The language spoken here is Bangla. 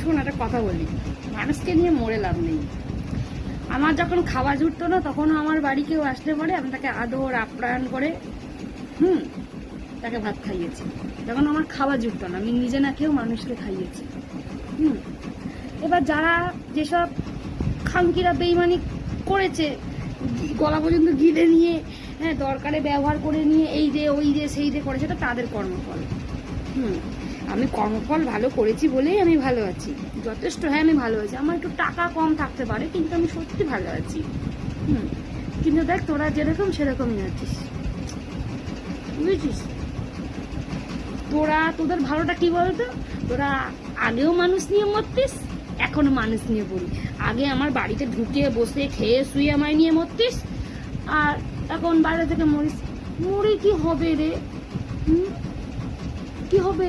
শোন একটা কথা বলি, মানুষকে নিয়ে মরে লাভ নেই। আমার যখন খাওয়া জুটতো না তখন আমার বাড়ি কেউ আসলে পরে আমি তাকে আদর আপ্যায়ন করে তাকে ভাত খাইয়েছি। যখন আমার খাওয়া জুটতো না আমি নিজে না খেয়েও মানুষকে খাইয়েছি। এবার যারা যেসব খামকিরা বেইমানি করেছে, গলা পর্যন্ত গিলে নিয়ে, হ্যাঁ, দরকারে ব্যবহার করে নিয়ে এই যে ওই যে সেই যে করেছে, তো তাদের কর্মফল। আমি কর্মফল ভালো করেছি বলেই আমি ভালো আছি, যথেষ্ট। হ্যাঁ, আমি ভালো আছি। আমার একটু টাকা কম থাকতে পারে, কিন্তু আমি সত্যি ভালো আছি। কিন্তু দেখ, তোরা যেরকম সেরকমই আছিস, বুঝেছিস? তোদের ভালোটা কি বলতো, তোরা আগেও মানুষ নিয়ে মরতিস, এখনো মানুষ নিয়ে পড়ি। আগে আমার বাড়িতে ঢুকে বসে খেয়ে শুয়ে আমায় নিয়ে মরতিস, আর এখন বাইরে থেকে মরিস। মরে কি হবে রে? কি হবে?